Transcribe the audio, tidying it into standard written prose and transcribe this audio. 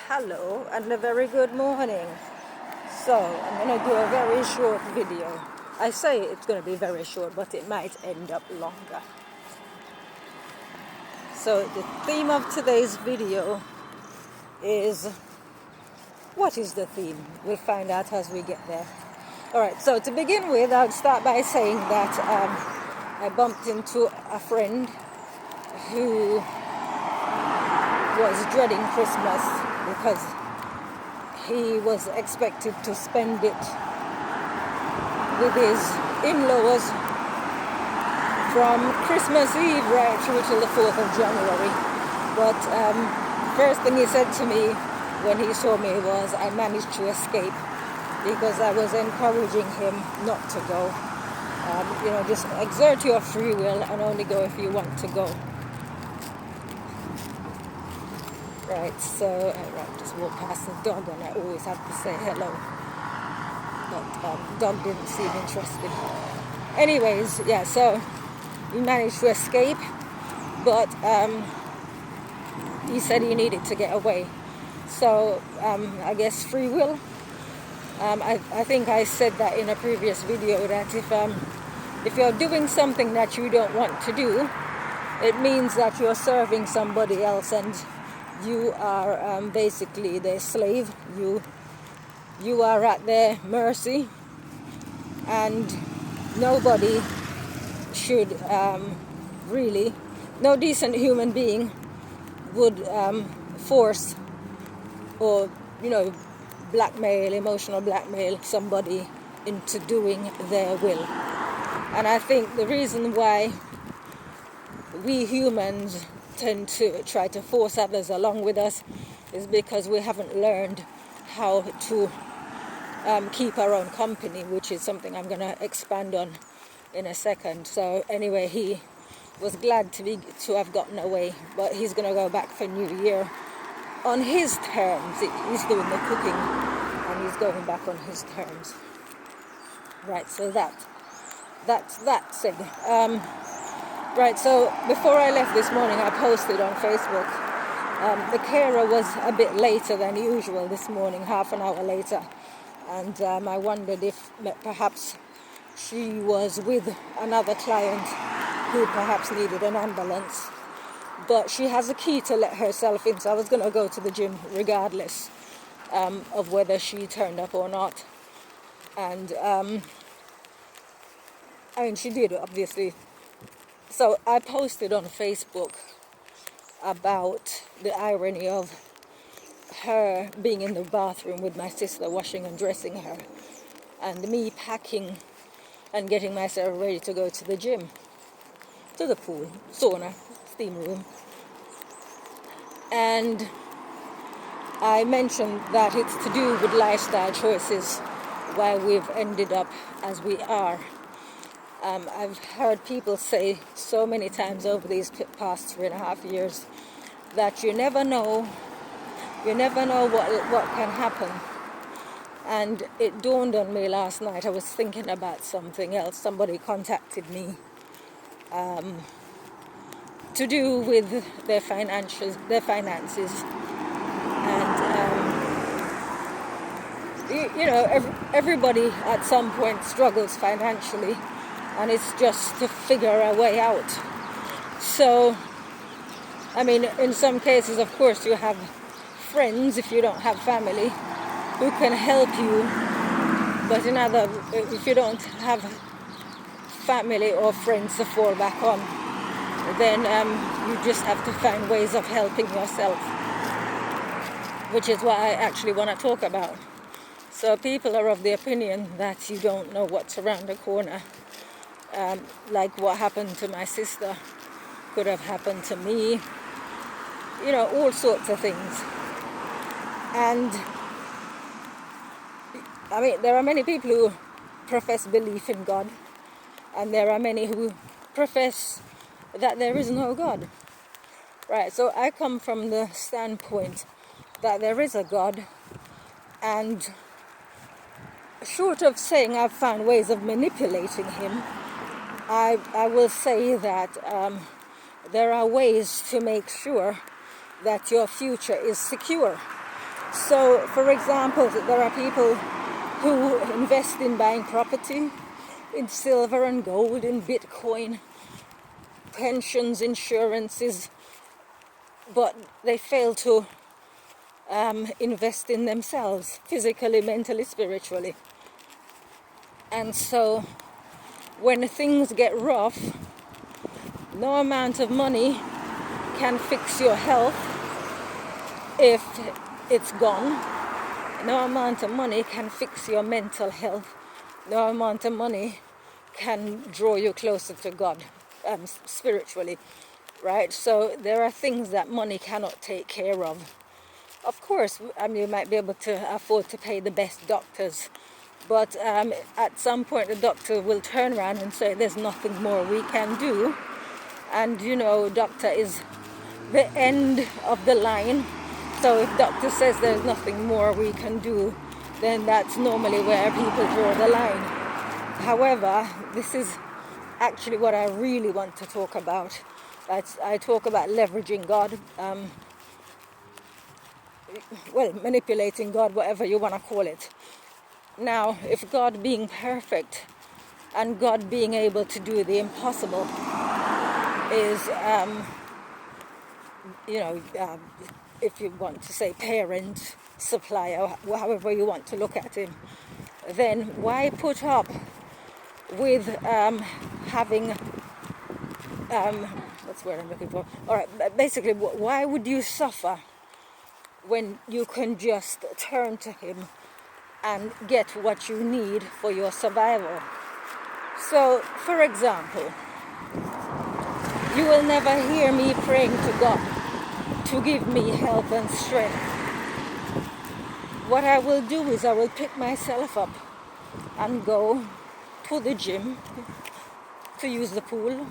Hello and a very good morning. So I'm going to do a very short video. I say it's going to be very short, but it might end up longer. So the theme of today's video is, what is the theme? We'll find out as we get there. Alright, so to begin with, I'll start by saying that I bumped into a friend who was dreading Christmas because he was expected to spend it with his in-laws from Christmas Eve right through till the 4th of January. But first thing he said to me when he saw me was, I managed to escape because I was encouraging him not to go. Just exert your free will and only go if you want to go. Right, so I just walked past the dog and I always have to say hello. But dog didn't seem interested. Anyways, yeah, so we managed to escape, but he said he needed to get away. So I guess free will. I think I said that in a previous video that if you're doing something that you don't want to do, it means that you're serving somebody else and you are basically their slave. You are at their mercy, and nobody should really, no decent human being would force or blackmail, emotional blackmail somebody into doing their will. And I think the reason why we humans tend to try to force others along with us is because we haven't learned how to keep our own company, which is something I'm going to expand on in a second. So anyway, he was glad to have gotten away, but he's going to go back for New Year on his terms. He's doing the cooking and he's going back on his terms. Right, so that's that said. Right, so before I left this morning, I posted on Facebook. The carer was a bit later than usual this morning, half an hour later. And I wondered if perhaps she was with another client who perhaps needed an ambulance. But she has a key to let herself in, so I was going to go to the gym regardless of whether she turned up or not. And she did, obviously. So I posted on Facebook about the irony of her being in the bathroom with my sister washing and dressing her, and me packing and getting myself ready to go to the gym, to the pool, sauna, steam room. And I mentioned that it's to do with lifestyle choices why we've ended up as we are. I've heard people say so many times over these past 3.5 years that you never know what can happen. And it dawned on me last night. I was thinking about something else. Somebody contacted me to do with their finances, and everybody at some point struggles financially. And it's just to figure a way out. So, in some cases, of course, you have friends, if you don't have family, who can help you. But if you don't have family or friends to fall back on, then you just have to find ways of helping yourself, which is what I actually want to talk about. So people are of the opinion that you don't know what's around the corner. Like what happened to my sister could have happened to me, all sorts of things. And there are many people who profess belief in God, and there are many who profess that there is no God. Right, so I come from the standpoint that there is a God, and short of saying I've found ways of manipulating him, I will say that there are ways to make sure that your future is secure. So, for example, there are people who invest in buying property, in silver and gold, in Bitcoin, pensions, insurances, but they fail to invest in themselves physically, mentally, spiritually. And so when things get rough, no amount of money can fix your health if it's gone. No amount of money can fix your mental health. No amount of money can draw you closer to God spiritually, right? So there are things that money cannot take care of. Of course, you might be able to afford to pay the best doctors, but at some point the doctor will turn around and say there's nothing more we can do. And doctor is the end of the line. So if doctor says there's nothing more we can do, then that's normally where people draw the line. However, this is actually what I really want to talk about. I talk about leveraging God, manipulating God, whatever you want to call it. Now, if God being perfect and God being able to do the impossible is, if you want to say parent, supplier, however you want to look at him, then why put up with having, that's what I'm looking for. All right, basically, why would you suffer when you can just turn to him and get what you need for your survival? So, for example, you will never hear me praying to God to give me health and strength. What I will do is I will pick myself up and go to the gym, to use the pool,